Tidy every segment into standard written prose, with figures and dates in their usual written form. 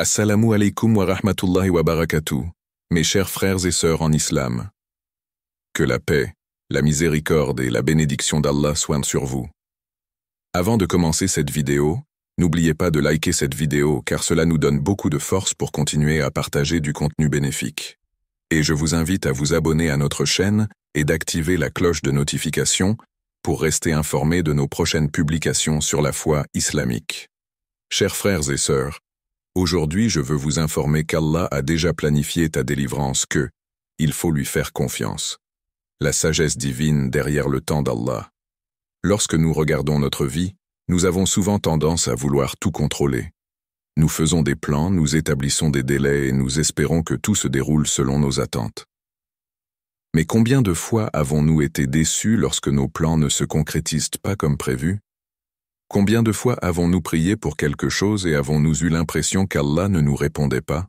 Assalamu alaikum wa rahmatullahi wa barakatuh, mes chers frères et sœurs en islam. Que la paix, la miséricorde et la bénédiction d'Allah soient sur vous. Avant de commencer cette vidéo, n'oubliez pas de liker cette vidéo car cela nous donne beaucoup de force pour continuer à partager du contenu bénéfique. Et je vous invite à vous abonner à notre chaîne et d'activer la cloche de notification pour rester informé de nos prochaines publications sur la foi islamique. Chers frères et sœurs, aujourd'hui je veux vous informer qu'Allah a déjà planifié ta délivrance il faut lui faire confiance. La sagesse divine derrière le temps d'Allah. Lorsque nous regardons notre vie, nous avons souvent tendance à vouloir tout contrôler. Nous faisons des plans, nous établissons des délais et nous espérons que tout se déroule selon nos attentes. Mais combien de fois avons-nous été déçus lorsque nos plans ne se concrétisent pas comme prévu? Combien de fois avons-nous prié pour quelque chose et avons-nous eu l'impression qu'Allah ne nous répondait pas?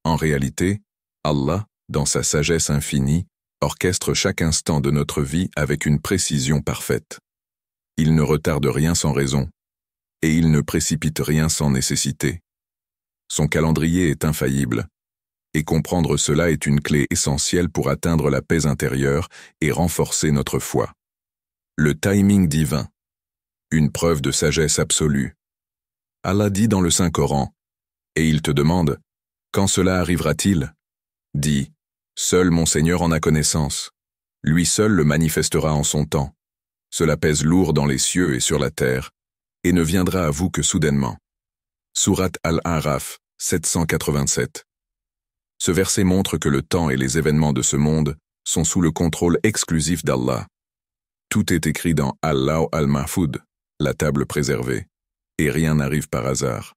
En réalité, Allah, dans sa sagesse infinie, orchestre chaque instant de notre vie avec une précision parfaite. Il ne retarde rien sans raison, et il ne précipite rien sans nécessité. Son calendrier est infaillible, et comprendre cela est une clé essentielle pour atteindre la paix intérieure et renforcer notre foi. Le timing divin. Une preuve de sagesse absolue. Allah dit dans le Saint-Coran, et il te demande, quand cela arrivera-t-il? Dis, seul mon Seigneur en a connaissance. Lui seul le manifestera en son temps. Cela pèse lourd dans les cieux et sur la terre, et ne viendra à vous que soudainement. Sourate Al-A'raf, 787. Ce verset montre que le temps et les événements de ce monde sont sous le contrôle exclusif d'Allah. Tout est écrit dans Al-Law al-Mahfoud, la table préservée, et rien n'arrive par hasard.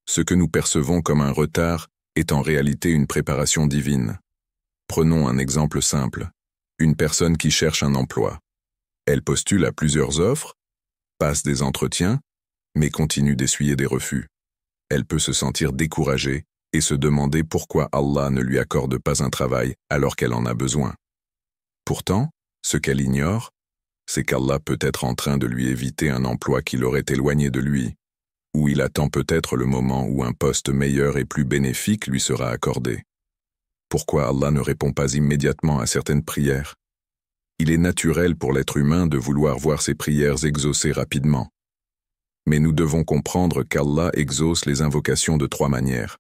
Ce que nous percevons comme un retard est en réalité une préparation divine. Prenons un exemple simple. Une personne qui cherche un emploi. Elle postule à plusieurs offres, passe des entretiens, mais continue d'essuyer des refus. Elle peut se sentir découragée et se demander pourquoi Allah ne lui accorde pas un travail alors qu'elle en a besoin. Pourtant, ce qu'elle ignore, c'est qu'Allah peut être en train de lui éviter un emploi qui l'aurait éloigné de lui, ou il attend peut-être le moment où un poste meilleur et plus bénéfique lui sera accordé. Pourquoi Allah ne répond pas immédiatement à certaines prières? Il est naturel pour l'être humain de vouloir voir ses prières exaucées rapidement. Mais nous devons comprendre qu'Allah exauce les invocations de 3 manières.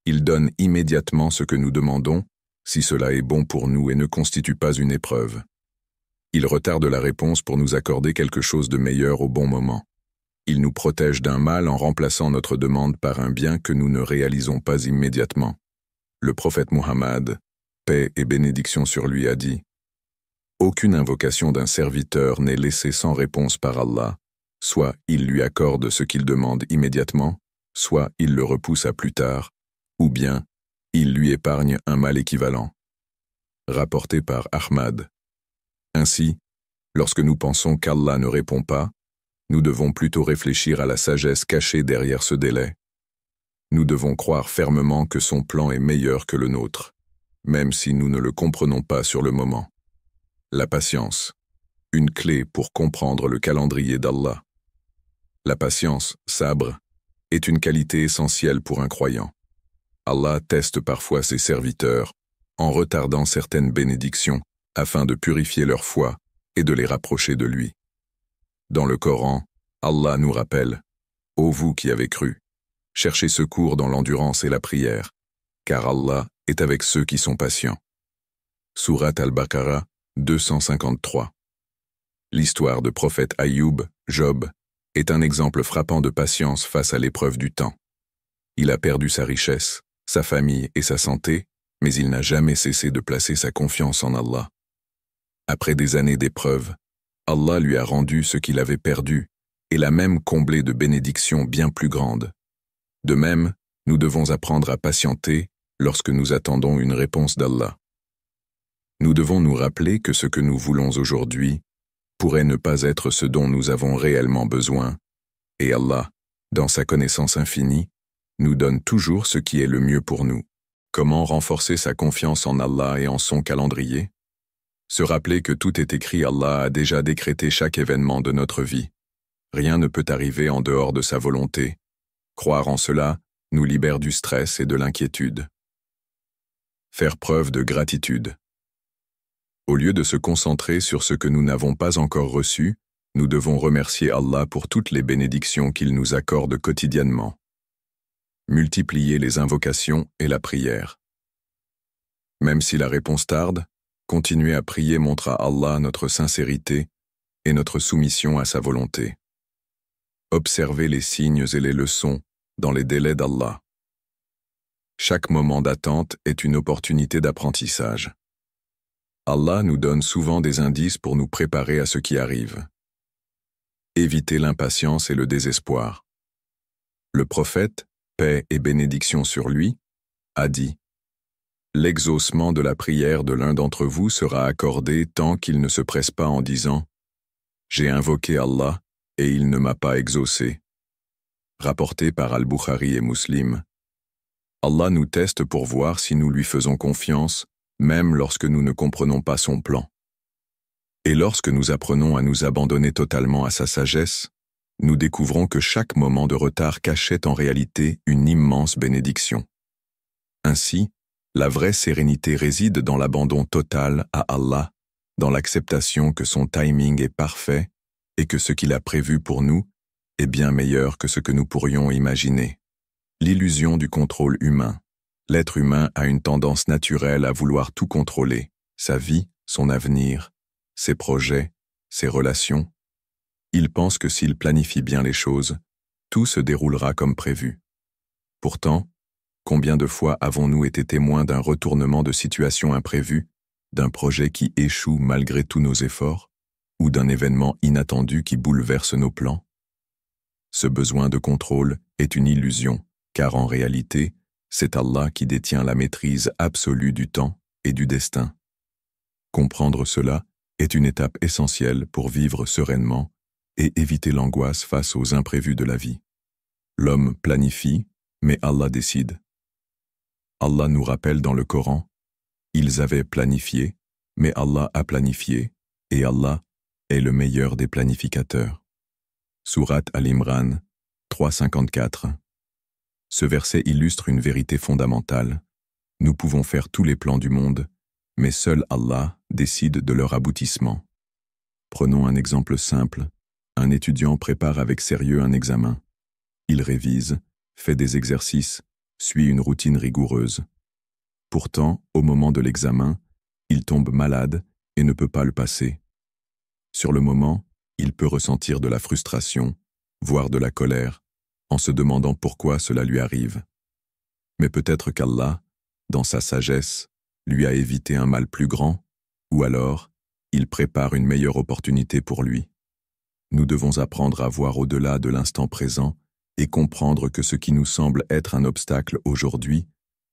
Il donne immédiatement ce que nous demandons, si cela est bon pour nous et ne constitue pas une épreuve. Il retarde la réponse pour nous accorder quelque chose de meilleur au bon moment. Il nous protège d'un mal en remplaçant notre demande par un bien que nous ne réalisons pas immédiatement. Le prophète Muhammad, paix et bénédiction sur lui, a dit « Aucune invocation d'un serviteur n'est laissée sans réponse par Allah, soit il lui accorde ce qu'il demande immédiatement, soit il le repousse à plus tard, ou bien il lui épargne un mal équivalent. » Rapporté par Ahmad. Ainsi, lorsque nous pensons qu'Allah ne répond pas, nous devons plutôt réfléchir à la sagesse cachée derrière ce délai. Nous devons croire fermement que son plan est meilleur que le nôtre, même si nous ne le comprenons pas sur le moment. La patience, une clé pour comprendre le calendrier d'Allah. La patience, sabre, est une qualité essentielle pour un croyant. Allah teste parfois ses serviteurs en retardant certaines bénédictions afin de purifier leur foi et de les rapprocher de lui. Dans le Coran, Allah nous rappelle « Ô vous qui avez cru, cherchez secours dans l'endurance et la prière, car Allah est avec ceux qui sont patients. » Sourate Al-Baqarah, 253. L'histoire de prophète Ayoub, Job, est un exemple frappant de patience face à l'épreuve du temps. Il a perdu sa richesse, sa famille et sa santé, mais il n'a jamais cessé de placer sa confiance en Allah. Après des années d'épreuves, Allah lui a rendu ce qu'il avait perdu et l'a même comblé de bénédictions bien plus grandes. De même, nous devons apprendre à patienter lorsque nous attendons une réponse d'Allah. Nous devons nous rappeler que ce que nous voulons aujourd'hui pourrait ne pas être ce dont nous avons réellement besoin, et Allah, dans sa connaissance infinie, nous donne toujours ce qui est le mieux pour nous. Comment renforcer sa confiance en Allah et en son calendrier? Se rappeler que tout est écrit, Allah a déjà décrété chaque événement de notre vie. Rien ne peut arriver en dehors de sa volonté. Croire en cela nous libère du stress et de l'inquiétude. Faire preuve de gratitude. Au lieu de se concentrer sur ce que nous n'avons pas encore reçu, nous devons remercier Allah pour toutes les bénédictions qu'il nous accorde quotidiennement. Multiplier les invocations et la prière. Même si la réponse tarde, continuer à prier montre à Allah notre sincérité et notre soumission à sa volonté. Observer les signes et les leçons dans les délais d'Allah. Chaque moment d'attente est une opportunité d'apprentissage. Allah nous donne souvent des indices pour nous préparer à ce qui arrive. Éviter l'impatience et le désespoir. Le prophète, paix et bénédiction sur lui, a dit « L'exaucement de la prière de l'un d'entre vous sera accordé tant qu'il ne se presse pas en disant « J'ai invoqué Allah et il ne m'a pas exaucé ». Rapporté par Al-Bukhari et Muslim. Allah nous teste pour voir si nous lui faisons confiance, même lorsque nous ne comprenons pas son plan. Et lorsque nous apprenons à nous abandonner totalement à sa sagesse, nous découvrons que chaque moment de retard cachait en réalité une immense bénédiction. Ainsi, la vraie sérénité réside dans l'abandon total à Allah, dans l'acceptation que son timing est parfait et que ce qu'il a prévu pour nous est bien meilleur que ce que nous pourrions imaginer. L'illusion du contrôle humain. L'être humain a une tendance naturelle à vouloir tout contrôler, sa vie, son avenir, ses projets, ses relations. Il pense que s'il planifie bien les choses, tout se déroulera comme prévu. Pourtant, combien de fois avons-nous été témoins d'un retournement de situation imprévu, d'un projet qui échoue malgré tous nos efforts, ou d'un événement inattendu qui bouleverse nos plans? Ce besoin de contrôle est une illusion, car en réalité, c'est Allah qui détient la maîtrise absolue du temps et du destin. Comprendre cela est une étape essentielle pour vivre sereinement et éviter l'angoisse face aux imprévus de la vie. L'homme planifie, mais Allah décide. Allah nous rappelle dans le Coran, « Ils avaient planifié, mais Allah a planifié, et Allah est le meilleur des planificateurs. » Sourate Al-Imran 354. Ce verset illustre une vérité fondamentale. Nous pouvons faire tous les plans du monde, mais seul Allah décide de leur aboutissement. Prenons un exemple simple. Un étudiant prépare avec sérieux un examen. Il révise, fait des exercices, suit une routine rigoureuse. Pourtant, au moment de l'examen, il tombe malade et ne peut pas le passer. Sur le moment, il peut ressentir de la frustration, voire de la colère, en se demandant pourquoi cela lui arrive. Mais peut-être qu'Allah, dans sa sagesse, lui a évité un mal plus grand, ou alors, il prépare une meilleure opportunité pour lui. Nous devons apprendre à voir au-delà de l'instant présent et comprendre que ce qui nous semble être un obstacle aujourd'hui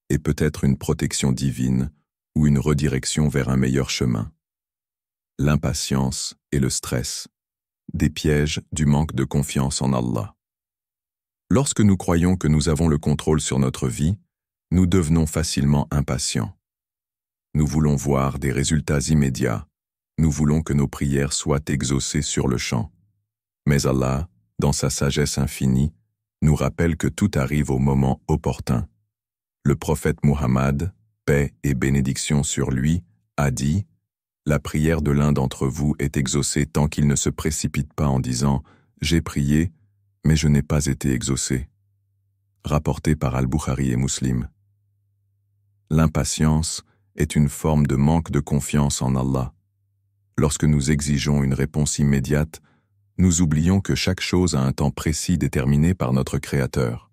est peut-être une protection divine ou une redirection vers un meilleur chemin. L'impatience et le stress, des pièges du manque de confiance en Allah. Lorsque nous croyons que nous avons le contrôle sur notre vie, nous devenons facilement impatients. Nous voulons voir des résultats immédiats, nous voulons que nos prières soient exaucées sur le champ. Mais Allah, dans sa sagesse infinie, nous rappelle que tout arrive au moment opportun. Le prophète Muhammad, paix et bénédiction sur lui, a dit « La prière de l'un d'entre vous est exaucée tant qu'il ne se précipite pas en disant « J'ai prié, mais je n'ai pas été exaucé ». Rapporté par Al-Bukhari et Muslim. L'impatience est une forme de manque de confiance en Allah. Lorsque nous exigeons une réponse immédiate, nous oublions que chaque chose a un temps précis déterminé par notre Créateur.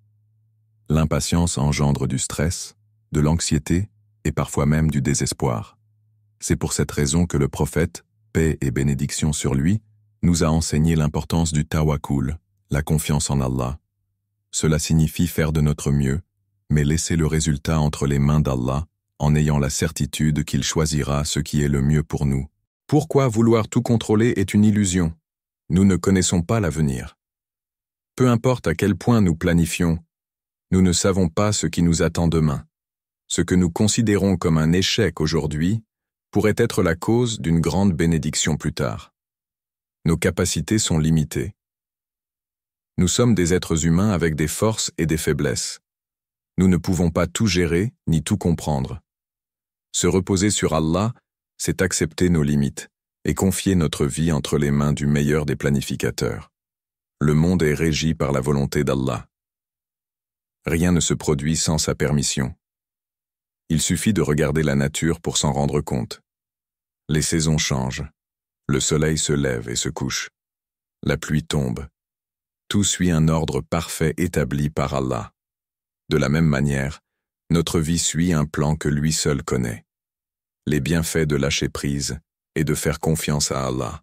L'impatience engendre du stress, de l'anxiété et parfois même du désespoir. C'est pour cette raison que le prophète, paix et bénédiction sur lui, nous a enseigné l'importance du tawakkul, la confiance en Allah. Cela signifie faire de notre mieux, mais laisser le résultat entre les mains d'Allah en ayant la certitude qu'il choisira ce qui est le mieux pour nous. Pourquoi vouloir tout contrôler est une illusion? Nous ne connaissons pas l'avenir. Peu importe à quel point nous planifions, nous ne savons pas ce qui nous attend demain. Ce que nous considérons comme un échec aujourd'hui pourrait être la cause d'une grande bénédiction plus tard. Nos capacités sont limitées. Nous sommes des êtres humains avec des forces et des faiblesses. Nous ne pouvons pas tout gérer ni tout comprendre. Se reposer sur Allah, c'est accepter nos limites et confier notre vie entre les mains du meilleur des planificateurs. Le monde est régi par la volonté d'Allah. Rien ne se produit sans sa permission. Il suffit de regarder la nature pour s'en rendre compte. Les saisons changent. Le soleil se lève et se couche. La pluie tombe. Tout suit un ordre parfait établi par Allah. De la même manière, notre vie suit un plan que lui seul connaît. Les bienfaits de lâcher prise et de faire confiance à Allah.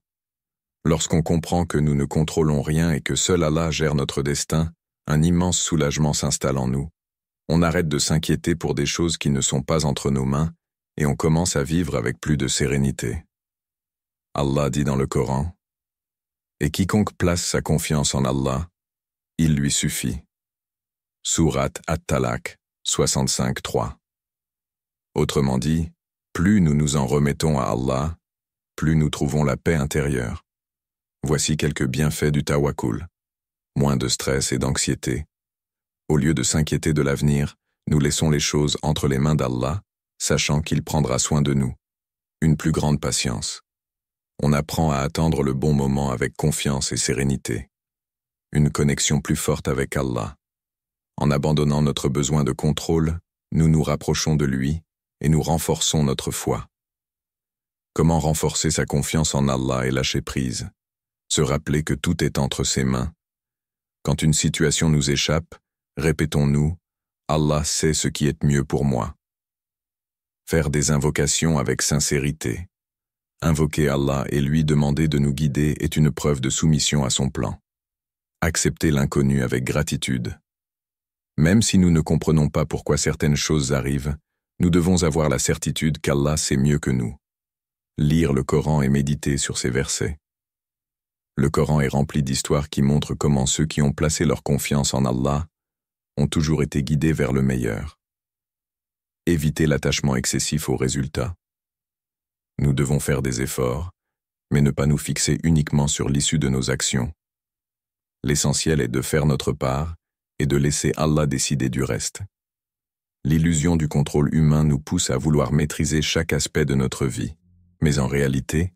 Lorsqu'on comprend que nous ne contrôlons rien et que seul Allah gère notre destin, un immense soulagement s'installe en nous. On arrête de s'inquiéter pour des choses qui ne sont pas entre nos mains et on commence à vivre avec plus de sérénité. Allah dit dans le Coran, « Et quiconque place sa confiance en Allah, il lui suffit. » Sourate At-Talaq, 65-3. Autrement dit, plus nous nous en remettons à Allah, plus nous trouvons la paix intérieure. Voici quelques bienfaits du tawakkul. Moins de stress et d'anxiété. Au lieu de s'inquiéter de l'avenir, nous laissons les choses entre les mains d'Allah, sachant qu'il prendra soin de nous. Une plus grande patience. On apprend à attendre le bon moment avec confiance et sérénité. Une connexion plus forte avec Allah. En abandonnant notre besoin de contrôle, nous nous rapprochons de lui et nous renforçons notre foi. Comment renforcer sa confiance en Allah et lâcher prise? Se rappeler que tout est entre ses mains. Quand une situation nous échappe, répétons-nous « Allah sait ce qui est mieux pour moi ». Faire des invocations avec sincérité. Invoquer Allah et lui demander de nous guider est une preuve de soumission à son plan. Accepter l'inconnu avec gratitude. Même si nous ne comprenons pas pourquoi certaines choses arrivent, nous devons avoir la certitude qu'Allah sait mieux que nous. Lire le Coran et méditer sur ces versets. Le Coran est rempli d'histoires qui montrent comment ceux qui ont placé leur confiance en Allah ont toujours été guidés vers le meilleur. Éviter l'attachement excessif aux résultats. Nous devons faire des efforts, mais ne pas nous fixer uniquement sur l'issue de nos actions. L'essentiel est de faire notre part et de laisser Allah décider du reste. L'illusion du contrôle humain nous pousse à vouloir maîtriser chaque aspect de notre vie, mais en réalité,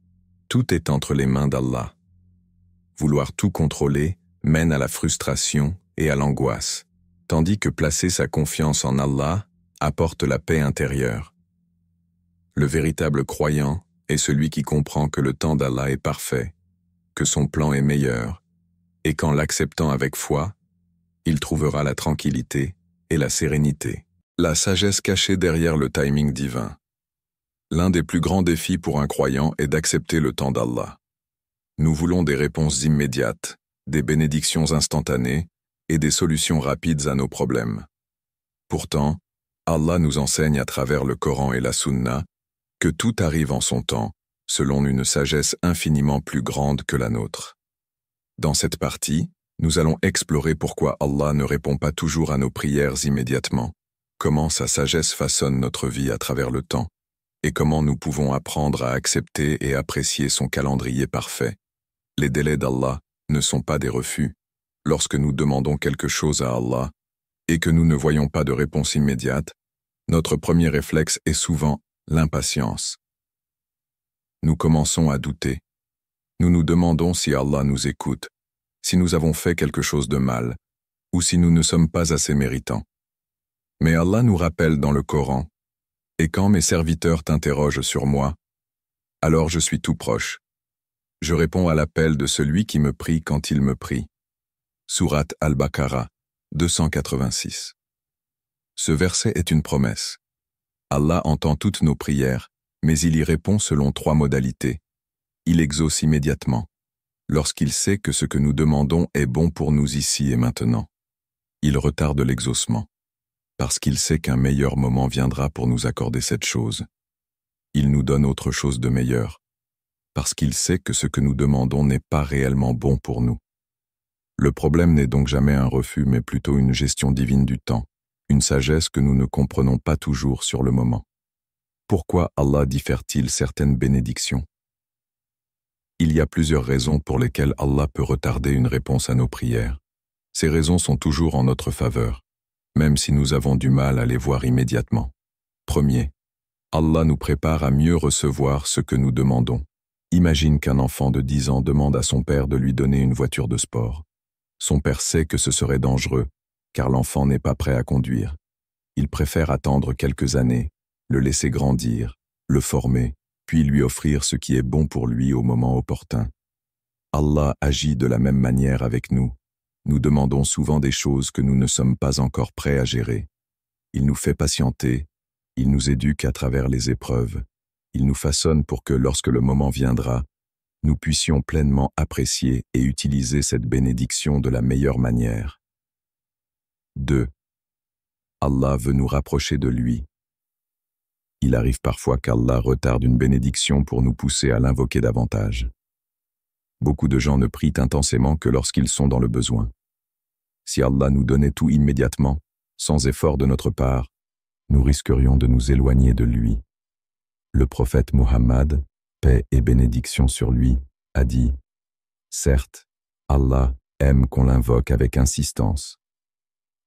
tout est entre les mains d'Allah. Vouloir tout contrôler mène à la frustration et à l'angoisse, tandis que placer sa confiance en Allah apporte la paix intérieure. Le véritable croyant est celui qui comprend que le temps d'Allah est parfait, que son plan est meilleur, et qu'en l'acceptant avec foi, il trouvera la tranquillité et la sérénité. La sagesse cachée derrière le timing divin. L'un des plus grands défis pour un croyant est d'accepter le temps d'Allah. Nous voulons des réponses immédiates, des bénédictions instantanées et des solutions rapides à nos problèmes. Pourtant, Allah nous enseigne à travers le Coran et la Sunna que tout arrive en son temps, selon une sagesse infiniment plus grande que la nôtre. Dans cette partie, nous allons explorer pourquoi Allah ne répond pas toujours à nos prières immédiatement, comment sa sagesse façonne notre vie à travers le temps, et comment nous pouvons apprendre à accepter et apprécier son calendrier parfait. Les délais d'Allah ne sont pas des refus. Lorsque nous demandons quelque chose à Allah et que nous ne voyons pas de réponse immédiate, notre premier réflexe est souvent l'impatience. Nous commençons à douter. Nous nous demandons si Allah nous écoute, si nous avons fait quelque chose de mal, ou si nous ne sommes pas assez méritants. Mais Allah nous rappelle dans le Coran, « Et quand mes serviteurs t'interrogent sur moi, alors je suis tout proche. Je réponds à l'appel de celui qui me prie quand il me prie. » Sourate Al-Baqarah, 286. Ce verset est une promesse. Allah entend toutes nos prières, mais il y répond selon 3 modalités. Il exauce immédiatement, lorsqu'il sait que ce que nous demandons est bon pour nous ici et maintenant. Il retarde l'exaucement, parce qu'il sait qu'un meilleur moment viendra pour nous accorder cette chose. Il nous donne autre chose de meilleur, parce qu'il sait que ce que nous demandons n'est pas réellement bon pour nous. Le problème n'est donc jamais un refus, mais plutôt une gestion divine du temps, une sagesse que nous ne comprenons pas toujours sur le moment. Pourquoi Allah diffère-t-il certaines bénédictions? Il y a plusieurs raisons pour lesquelles Allah peut retarder une réponse à nos prières. Ces raisons sont toujours en notre faveur. même si nous avons du mal à les voir immédiatement. Premier, Allah nous prépare à mieux recevoir ce que nous demandons. Imagine qu'un enfant de 10 ans demande à son père de lui donner une voiture de sport. Son père sait que ce serait dangereux, car l'enfant n'est pas prêt à conduire. Il préfère attendre quelques années, le laisser grandir, le former, puis lui offrir ce qui est bon pour lui au moment opportun. Allah agit de la même manière avec nous. Nous demandons souvent des choses que nous ne sommes pas encore prêts à gérer. Il nous fait patienter, il nous éduque à travers les épreuves, il nous façonne pour que lorsque le moment viendra, nous puissions pleinement apprécier et utiliser cette bénédiction de la meilleure manière. 2. Allah veut nous rapprocher de lui. Il arrive parfois qu'Allah retarde une bénédiction pour nous pousser à l'invoquer davantage. Beaucoup de gens ne prient intensément que lorsqu'ils sont dans le besoin. Si Allah nous donnait tout immédiatement, sans effort de notre part, nous risquerions de nous éloigner de lui. Le prophète Muhammad, paix et bénédiction sur lui, a dit « Certes, Allah aime qu'on l'invoque avec insistance. »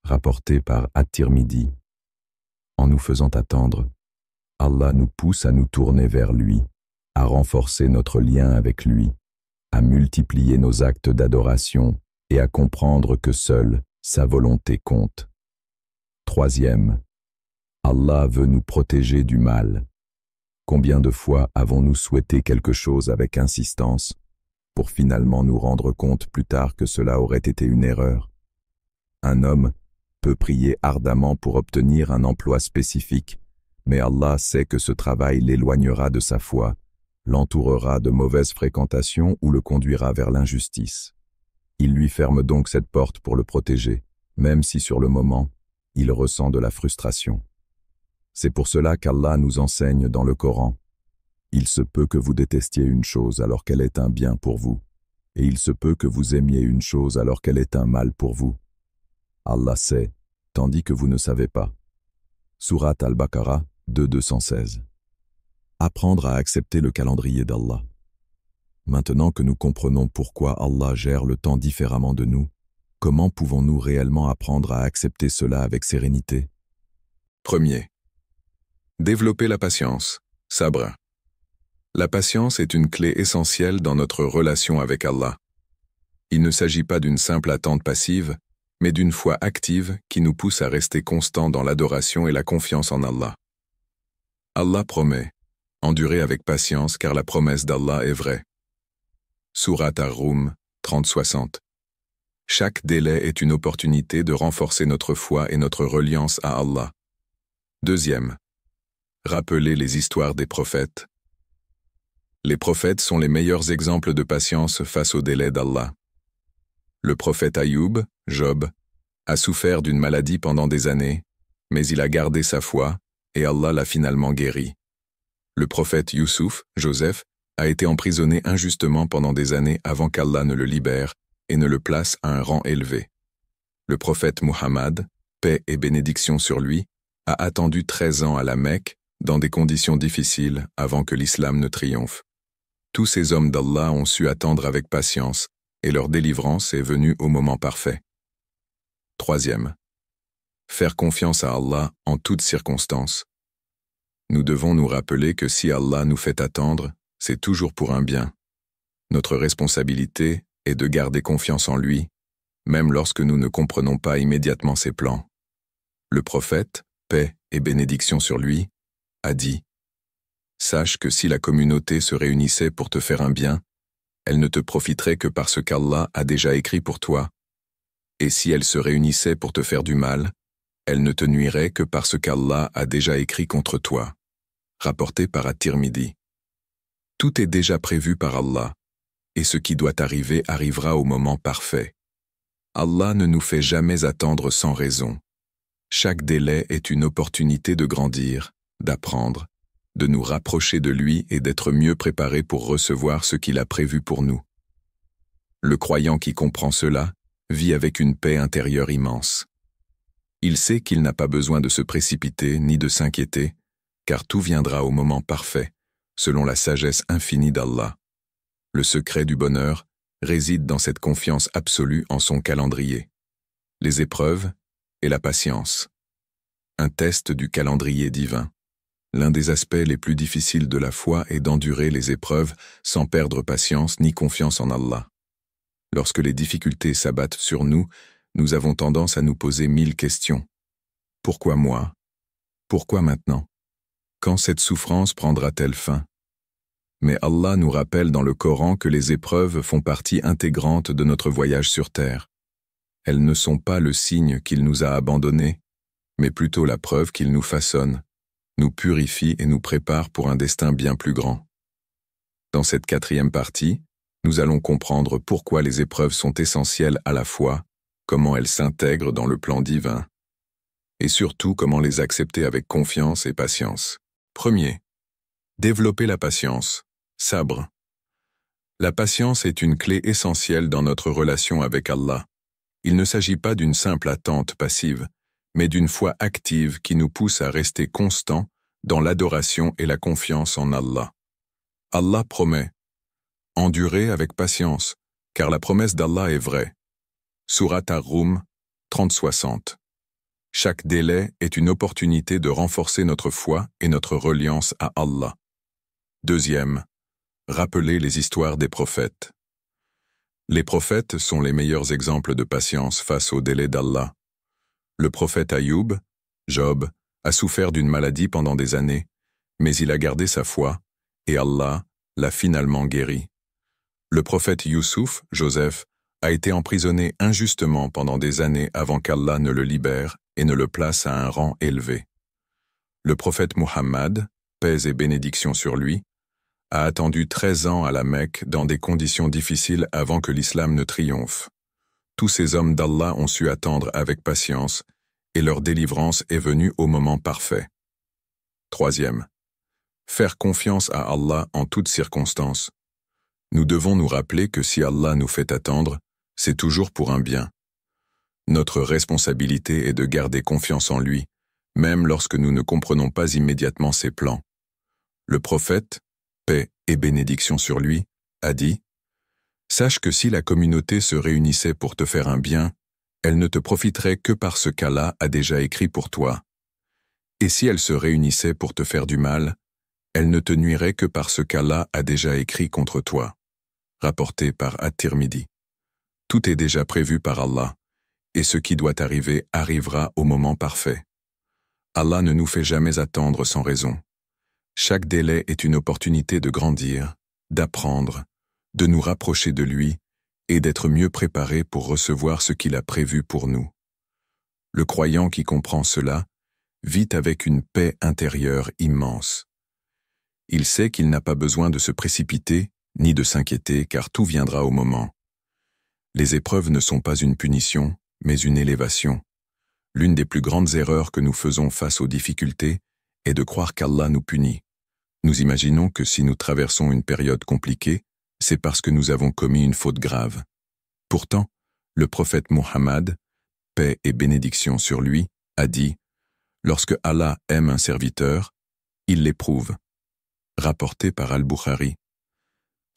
Rapporté par At-Tirmidhi. En nous faisant attendre, Allah nous pousse à nous tourner vers lui, à renforcer notre lien avec lui, à multiplier nos actes d'adoration et à comprendre que seule sa volonté compte. Troisième, Allah veut nous protéger du mal. Combien de fois avons-nous souhaité quelque chose avec insistance pour finalement nous rendre compte plus tard que cela aurait été une erreur? Un homme peut prier ardemment pour obtenir un emploi spécifique, mais Allah sait que ce travail l'éloignera de sa foi, l'entourera de mauvaises fréquentations ou le conduira vers l'injustice. Il lui ferme donc cette porte pour le protéger, même si sur le moment, il ressent de la frustration. C'est pour cela qu'Allah nous enseigne dans le Coran. Il se peut que vous détestiez une chose alors qu'elle est un bien pour vous, et il se peut que vous aimiez une chose alors qu'elle est un mal pour vous. Allah sait, tandis que vous ne savez pas. Sourate Al-Baqarah 2:216. Apprendre à accepter le calendrier d'Allah. Maintenant que nous comprenons pourquoi Allah gère le temps différemment de nous, comment pouvons-nous réellement apprendre à accepter cela avec sérénité? Premier. Développer la patience, sabr. La patience est une clé essentielle dans notre relation avec Allah. Il ne s'agit pas d'une simple attente passive, mais d'une foi active qui nous pousse à rester constants dans l'adoration et la confiance en Allah. Allah promet, endurez avec patience car la promesse d'Allah est vraie. Sourate Ar-Rum 30-60. Chaque délai est une opportunité de renforcer notre foi et notre reliance à Allah. Deuxième. Rappeler les histoires des prophètes. Les prophètes sont les meilleurs exemples de patience face aux délais d'Allah. Le prophète Ayoub, Job, a souffert d'une maladie pendant des années, mais il a gardé sa foi et Allah l'a finalement guéri. Le prophète Youssouf, Joseph, a été emprisonné injustement pendant des années avant qu'Allah ne le libère et ne le place à un rang élevé. Le prophète Muhammad, paix et bénédiction sur lui, a attendu 13 ans à la Mecque, dans des conditions difficiles avant que l'islam ne triomphe. Tous ces hommes d'Allah ont su attendre avec patience, et leur délivrance est venue au moment parfait. Troisième. Faire confiance à Allah en toutes circonstances. Nous devons nous rappeler que si Allah nous fait attendre, c'est toujours pour un bien. Notre responsabilité est de garder confiance en lui, même lorsque nous ne comprenons pas immédiatement ses plans. Le prophète, paix et bénédiction sur lui, a dit « Sache que si la communauté se réunissait pour te faire un bien, elle ne te profiterait que parce qu'Allah a déjà écrit pour toi. Et si elle se réunissait pour te faire du mal, elle ne te nuirait que parce qu'Allah a déjà écrit contre toi. » Rapporté par At-Tirmidhi. Tout est déjà prévu par Allah, et ce qui doit arriver arrivera au moment parfait. Allah ne nous fait jamais attendre sans raison. Chaque délai est une opportunité de grandir, d'apprendre, de nous rapprocher de lui et d'être mieux préparés pour recevoir ce qu'il a prévu pour nous. Le croyant qui comprend cela vit avec une paix intérieure immense. Il sait qu'il n'a pas besoin de se précipiter ni de s'inquiéter, car tout viendra au moment parfait, selon la sagesse infinie d'Allah. Le secret du bonheur réside dans cette confiance absolue en son calendrier. Les épreuves, et la patience. Un test du calendrier divin. L'un des aspects les plus difficiles de la foi est d'endurer les épreuves sans perdre patience ni confiance en Allah. Lorsque les difficultés s'abattent sur nous, nous avons tendance à nous poser 1000 questions. Pourquoi moi? Pourquoi maintenant? Quand cette souffrance prendra-t-elle fin? Mais Allah nous rappelle dans le Coran que les épreuves font partie intégrante de notre voyage sur terre. Elles ne sont pas le signe qu'il nous a abandonnés, mais plutôt la preuve qu'il nous façonne, nous purifie et nous prépare pour un destin bien plus grand. Dans cette 4e partie, nous allons comprendre pourquoi les épreuves sont essentielles à la foi, comment elles s'intègrent dans le plan divin, et surtout comment les accepter avec confiance et patience. Premier, développer la patience, sabre. La patience est une clé essentielle dans notre relation avec Allah. Il ne s'agit pas d'une simple attente passive, mais d'une foi active qui nous pousse à rester constants dans l'adoration et la confiance en Allah. Allah promet « Endurez avec patience, car la promesse d'Allah est vraie. » Surat Ar-Rum 30-60. Chaque délai est une opportunité de renforcer notre foi et notre reliance à Allah. Deuxième, rappeler les histoires des prophètes. Les prophètes sont les meilleurs exemples de patience face au délai d'Allah. Le prophète Ayoub, Job, a souffert d'une maladie pendant des années, mais il a gardé sa foi, et Allah l'a finalement guéri. Le prophète Youssouf, Joseph, a été emprisonné injustement pendant des années avant qu'Allah ne le libère et ne le place à un rang élevé. Le prophète Muhammad, paix et bénédiction sur lui, a attendu 13 ans à la Mecque dans des conditions difficiles avant que l'islam ne triomphe. Tous ces hommes d'Allah ont su attendre avec patience, et leur délivrance est venue au moment parfait. Troisième, faire confiance à Allah en toutes circonstances. Nous devons nous rappeler que si Allah nous fait attendre, c'est toujours pour un bien. Notre responsabilité est de garder confiance en lui, même lorsque nous ne comprenons pas immédiatement ses plans. Le prophète, paix et bénédiction sur lui, a dit « Sache que si la communauté se réunissait pour te faire un bien, elle ne te profiterait que par ce qu'Allah a déjà écrit pour toi. Et si elle se réunissait pour te faire du mal, elle ne te nuirait que par ce qu'Allah a déjà écrit contre toi. » Rapporté par At-Tirmidhi. Tout est déjà prévu par Allah, et ce qui doit arriver arrivera au moment parfait. Allah ne nous fait jamais attendre sans raison. Chaque délai est une opportunité de grandir, d'apprendre, de nous rapprocher de lui et d'être mieux préparés pour recevoir ce qu'il a prévu pour nous. Le croyant qui comprend cela vit avec une paix intérieure immense. Il sait qu'il n'a pas besoin de se précipiter ni de s'inquiéter car tout viendra au moment. Les épreuves ne sont pas une punition, mais une élévation. L'une des plus grandes erreurs que nous faisons face aux difficultés est de croire qu'Allah nous punit. Nous imaginons que si nous traversons une période compliquée, c'est parce que nous avons commis une faute grave. Pourtant, le prophète Muhammad, paix et bénédiction sur lui, a dit « Lorsque Allah aime un serviteur, il l'éprouve. » Rapporté par Al-Bukhari.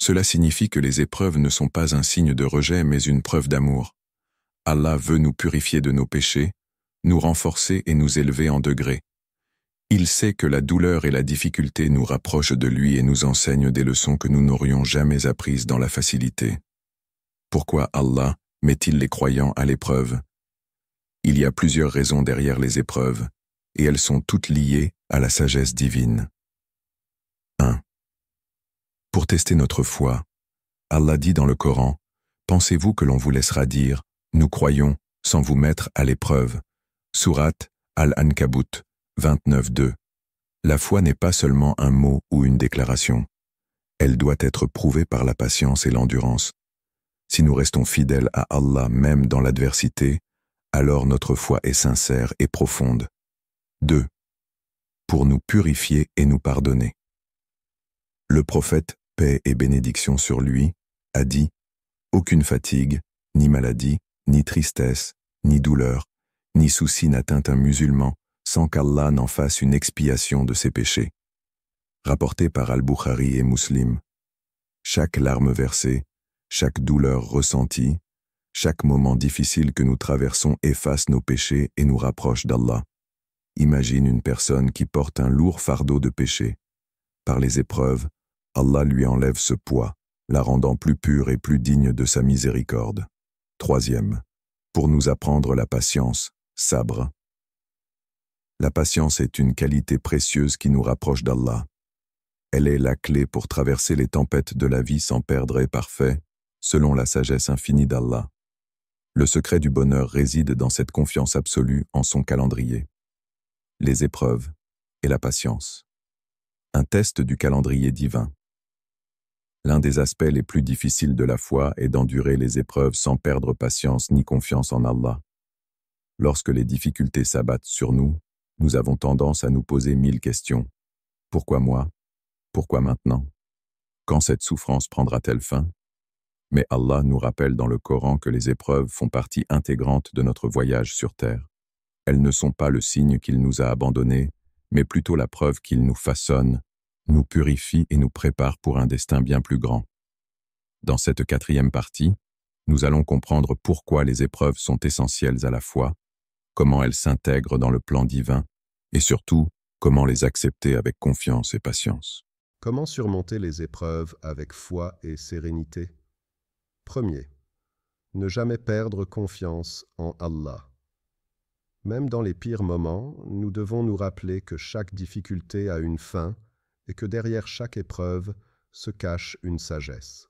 Cela signifie que les épreuves ne sont pas un signe de rejet mais une preuve d'amour. Allah veut nous purifier de nos péchés, nous renforcer et nous élever en degrés. Il sait que la douleur et la difficulté nous rapprochent de lui et nous enseignent des leçons que nous n'aurions jamais apprises dans la facilité. Pourquoi Allah met-il les croyants à l'épreuve? Il y a plusieurs raisons derrière les épreuves, et elles sont toutes liées à la sagesse divine. 1. Pour tester notre foi, Allah dit dans le Coran, « Pensez-vous que l'on vous laissera dire, nous croyons, sans vous mettre à l'épreuve » Surat Al-Ankabut 29-2. La foi n'est pas seulement un mot ou une déclaration. Elle doit être prouvée par la patience et l'endurance. Si nous restons fidèles à Allah même dans l'adversité, alors notre foi est sincère et profonde. 2. Pour nous purifier et nous pardonner. Le prophète, paix et bénédiction sur lui, a dit « Aucune fatigue, ni maladie, ni tristesse, ni douleur, ni souci n'atteint un musulman sans qu'Allah n'en fasse une expiation de ses péchés. » Rapporté par Al-Bukhari et Muslim. Chaque larme versée, chaque douleur ressentie, Chaque moment difficile que nous traversons efface nos péchés et nous rapproche d'Allah. Imagine une personne qui porte un lourd fardeau de péché. Par les épreuves, Allah lui enlève ce poids, la rendant plus pure et plus digne de sa miséricorde. Troisième, pour nous apprendre la patience, sabre. La patience est une qualité précieuse qui nous rapproche d'Allah. Elle est la clé pour traverser les tempêtes de la vie sans perdre parfait, selon la sagesse infinie d'Allah. Le secret du bonheur réside dans cette confiance absolue en son calendrier. Les épreuves et la patience. Un test du calendrier divin. L'un des aspects les plus difficiles de la foi est d'endurer les épreuves sans perdre patience ni confiance en Allah. Lorsque les difficultés s'abattent sur nous, nous avons tendance à nous poser 1000 questions. Pourquoi moi? Pourquoi maintenant? Quand cette souffrance prendra-t-elle fin? Mais Allah nous rappelle dans le Coran que les épreuves font partie intégrante de notre voyage sur terre. Elles ne sont pas le signe qu'il nous a abandonnés, mais plutôt la preuve qu'il nous façonne, nous purifie et nous prépare pour un destin bien plus grand. Dans cette quatrième partie, nous allons comprendre pourquoi les épreuves sont essentielles à la foi, comment elles s'intègrent dans le plan divin, et surtout, comment les accepter avec confiance et patience. Comment surmonter les épreuves avec foi et sérénité? Premier, ne jamais perdre confiance en Allah. Même dans les pires moments, nous devons nous rappeler que chaque difficulté a une fin et que derrière chaque épreuve se cache une sagesse.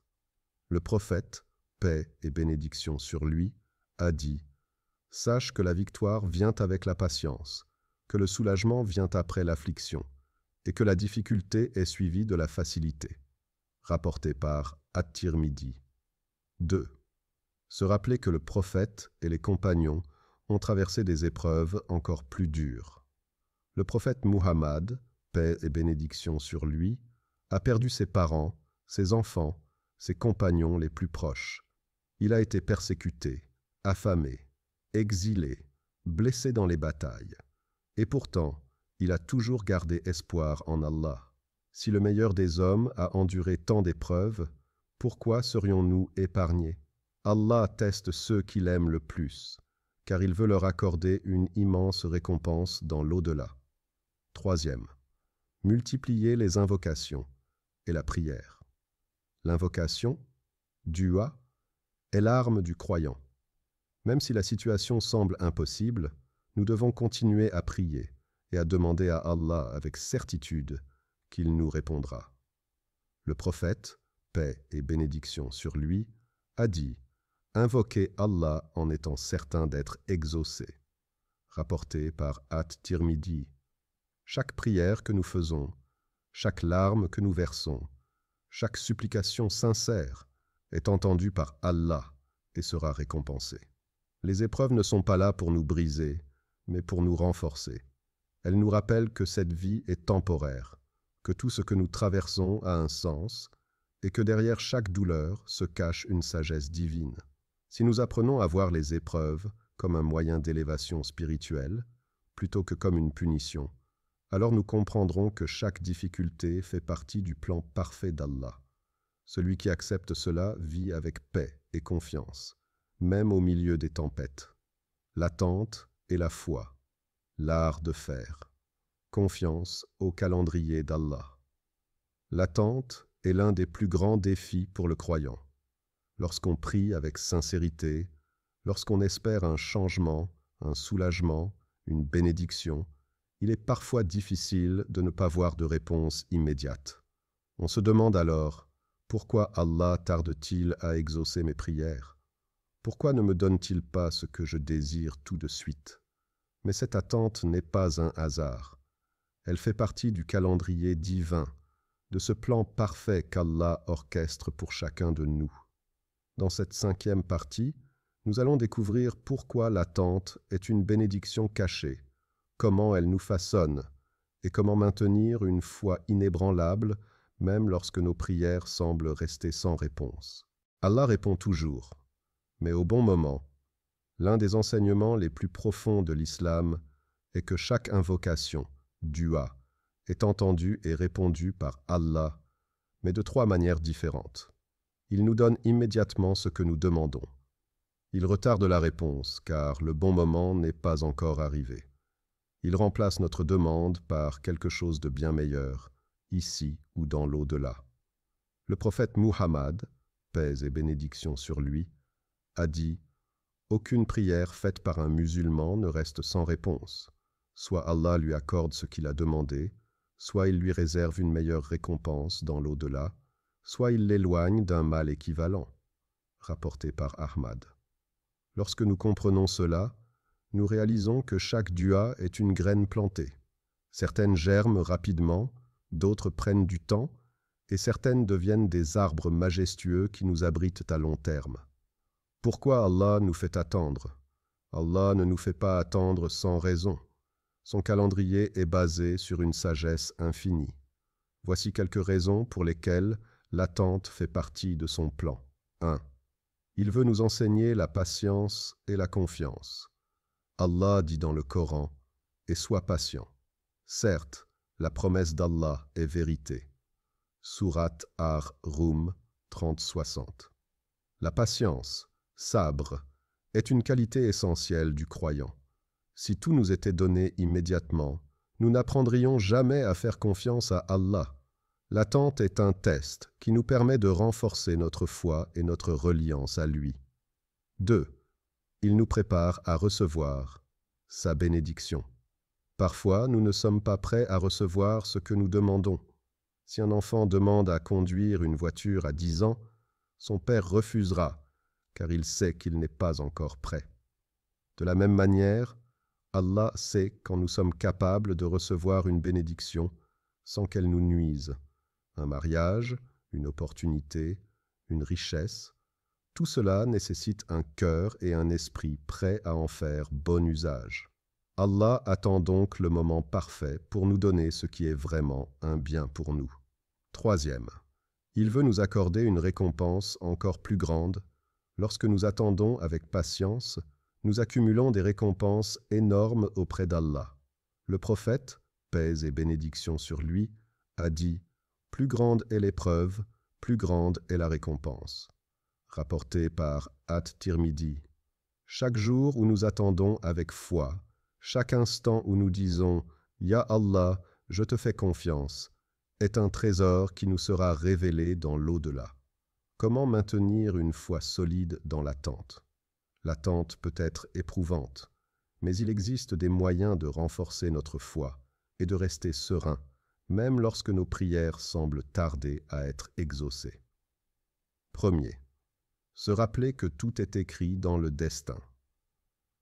Le prophète, paix et bénédiction sur lui, a dit « Sache que la victoire vient avec la patience, que le soulagement vient après l'affliction, et que la difficulté est suivie de la facilité. » Rapporté par At-Tirmidhi. 2. Se rappeler que le prophète et les compagnons ont traversé des épreuves encore plus dures. Le prophète Muhammad, paix et bénédiction sur lui, a perdu ses parents, ses enfants, ses compagnons les plus proches. Il a été persécuté, affamé, exilé, blessé dans les batailles. Et pourtant, il a toujours gardé espoir en Allah. Si le meilleur des hommes a enduré tant d'épreuves, pourquoi serions-nous épargnés? Allah teste ceux qu'il aime le plus, car il veut leur accorder une immense récompense dans l'au-delà. Troisième, multiplier les invocations et la prière. L'invocation, dua, est l'arme du croyant. Même si la situation semble impossible, nous devons continuer à prier et à demander à Allah avec certitude qu'il nous répondra. Le prophète, paix et bénédiction sur lui, a dit « Invoquez Allah en étant certain d'être exaucé » rapporté par At-Tirmidhi. Chaque prière que nous faisons, chaque larme que nous versons, chaque supplication sincère est entendue par Allah et sera récompensée. Les épreuves ne sont pas là pour nous briser, mais pour nous renforcer. Elles nous rappellent que cette vie est temporaire, que tout ce que nous traversons a un sens, et que derrière chaque douleur se cache une sagesse divine. Si nous apprenons à voir les épreuves comme un moyen d'élévation spirituelle, plutôt que comme une punition, alors nous comprendrons que chaque difficulté fait partie du plan parfait d'Allah. Celui qui accepte cela vit avec paix et confiance, même au milieu des tempêtes. L'attente et la foi, l'art de faire. Confiance au calendrier d'Allah. L'attente est l'un des plus grands défis pour le croyant. Lorsqu'on prie avec sincérité, lorsqu'on espère un changement, un soulagement, une bénédiction, il est parfois difficile de ne pas voir de réponse immédiate. On se demande alors, pourquoi Allah tarde-t-il à exaucer mes prières? Pourquoi ne me donne-t-il pas ce que je désire tout de suite? Mais cette attente n'est pas un hasard. Elle fait partie du calendrier divin, de ce plan parfait qu'Allah orchestre pour chacun de nous. Dans cette 5e partie, nous allons découvrir pourquoi l'attente est une bénédiction cachée, comment elle nous façonne, et comment maintenir une foi inébranlable, même lorsque nos prières semblent rester sans réponse. Allah répond toujours, mais au bon moment. L'un des enseignements les plus profonds de l'islam est que chaque invocation, dua, est entendue et répondue par Allah, mais de 3 manières différentes. Il nous donne immédiatement ce que nous demandons. Il retarde la réponse, car le bon moment n'est pas encore arrivé. Il remplace notre demande par quelque chose de bien meilleur, ici ou dans l'au-delà. Le prophète Muhammad, paix et bénédiction sur lui, a dit « Aucune prière faite par un musulman ne reste sans réponse. Soit Allah lui accorde ce qu'il a demandé, soit il lui réserve une meilleure récompense dans l'au-delà, soit il l'éloigne d'un mal équivalent. » Rapporté par Ahmad. Lorsque nous comprenons cela, nous réalisons que chaque dua est une graine plantée. Certaines germent rapidement, d'autres prennent du temps, et certaines deviennent des arbres majestueux qui nous abritent à long terme. Pourquoi Allah nous fait attendre? Allah ne nous fait pas attendre sans raison. Son calendrier est basé sur une sagesse infinie. Voici quelques raisons pour lesquelles l'attente fait partie de son plan. 1. Il veut nous enseigner la patience et la confiance. Allah dit dans le Coran « Et sois patient ». Certes, la promesse d'Allah est vérité. Sourate Ar-Rum 30-60. La patience, sabre, est une qualité essentielle du croyant. Si tout nous était donné immédiatement, nous n'apprendrions jamais à faire confiance à Allah. L'attente est un test qui nous permet de renforcer notre foi et notre reliance à lui. 2. Il nous prépare à recevoir sa bénédiction. Parfois, nous ne sommes pas prêts à recevoir ce que nous demandons. Si un enfant demande à conduire une voiture à 10 ans, son père refusera, car il sait qu'il n'est pas encore prêt. De la même manière, Allah sait quand nous sommes capables de recevoir une bénédiction sans qu'elle nous nuise. Un mariage, une opportunité, une richesse, tout cela nécessite un cœur et un esprit prêts à en faire bon usage. Allah attend donc le moment parfait pour nous donner ce qui est vraiment un bien pour nous. 3. Il veut nous accorder une récompense encore plus grande. Lorsque nous attendons avec patience, nous accumulons des récompenses énormes auprès d'Allah. Le prophète, paix et bénédiction sur lui, a dit « Plus grande est l'épreuve, plus grande est la récompense ». Rapporté par At-Tirmidhi. Chaque jour où nous attendons avec foi, chaque instant où nous disons « Ya Allah, je te fais confiance », est un trésor qui nous sera révélé dans l'au-delà. Comment maintenir une foi solide dans l'attente? L'attente peut être éprouvante, mais il existe des moyens de renforcer notre foi et de rester serein, même lorsque nos prières semblent tarder à être exaucées. 1. Se rappeler que tout est écrit dans le destin.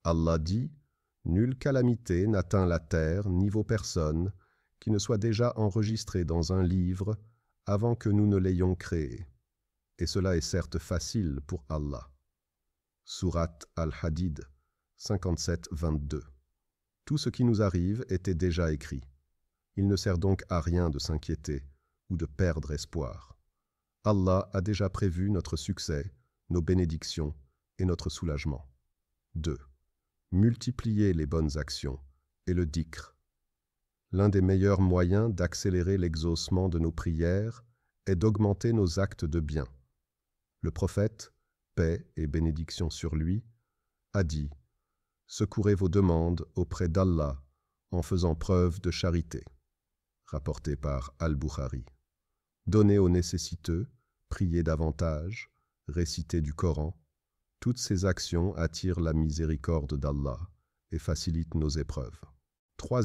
Allah dit « Nulle calamité n'atteint la terre ni vos personnes qui ne soit déjà enregistrée dans un livre avant que nous ne l'ayons créé. » Et cela est certes facile pour Allah. Sourate Al-Hadid 57-22. Tout ce qui nous arrive était déjà écrit. Il ne sert donc à rien de s'inquiéter ou de perdre espoir. Allah a déjà prévu notre succès, nos bénédictions et notre soulagement. 2. Multiplier les bonnes actions et le dhikr. L'un des meilleurs moyens d'accélérer l'exaucement de nos prières est d'augmenter nos actes de bien. Le prophète, paix et bénédiction sur lui, a dit « Secourez vos demandes auprès d'Allah en faisant preuve de charité » rapporté par Al-Bukhari. Donnez aux nécessiteux, priez davantage, récitez du Coran. Toutes ces actions attirent la miséricorde d'Allah et facilitent nos épreuves. 3.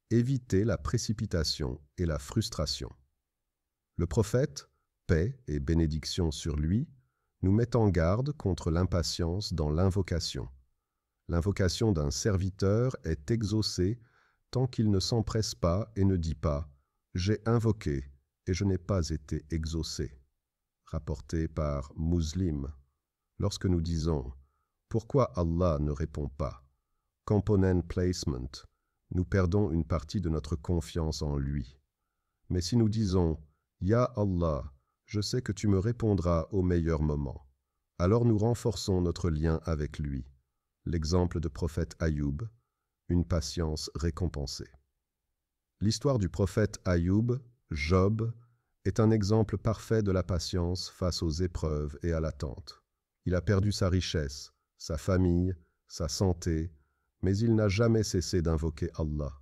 Éviter la précipitation et la frustration. Le prophète, paix et bénédiction sur lui, nous met en garde contre l'impatience dans l'invocation. L'invocation d'un serviteur est exaucée tant qu'il ne s'empresse pas et ne dit pas « J'ai invoqué et je n'ai pas été exaucé » rapporté par Muslim. Lorsque nous disons « Pourquoi Allah ne répond pas ?» Component placement, nous perdons une partie de notre confiance en lui. Mais si nous disons « Ya Allah, je sais que tu me répondras au meilleur moment », alors nous renforçons notre lien avec lui. L'exemple de prophète Ayoub, une patience récompensée. L'histoire du prophète Ayoub, Job, est un exemple parfait de la patience face aux épreuves et à l'attente. Il a perdu sa richesse, sa famille, sa santé, mais il n'a jamais cessé d'invoquer Allah.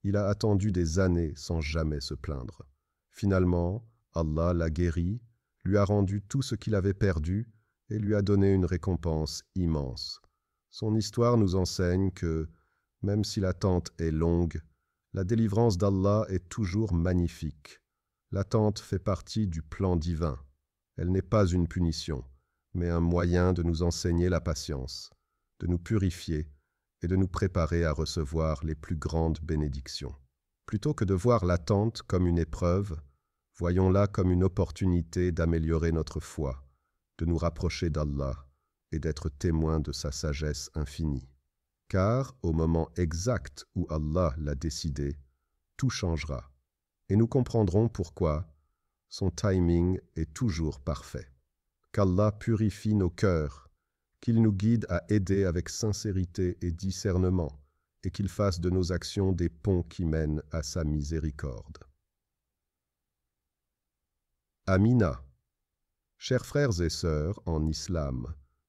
Il a attendu des années sans jamais se plaindre. Finalement, Allah l'a guéri, lui a rendu tout ce qu'il avait perdu et lui a donné une récompense immense. Son histoire nous enseigne que, même si l'attente est longue, la délivrance d'Allah est toujours magnifique. L'attente fait partie du plan divin. Elle n'est pas une punition, mais un moyen de nous enseigner la patience, de nous purifier et de nous préparer à recevoir les plus grandes bénédictions. Plutôt que de voir l'attente comme une épreuve, voyons-la comme une opportunité d'améliorer notre foi, de nous rapprocher d'Allah et d'être témoins de sa sagesse infinie. Car au moment exact où Allah l'a décidé, tout changera, et nous comprendrons pourquoi son timing est toujours parfait. Qu'Allah purifie nos cœurs, qu'il nous guide à aider avec sincérité et discernement, et qu'il fasse de nos actions des ponts qui mènent à sa miséricorde. Amina. Chers frères et sœurs en islam,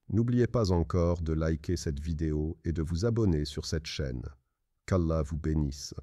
n'oubliez pas encore de liker cette vidéo et de vous abonner sur cette chaîne. Qu'Allah vous bénisse.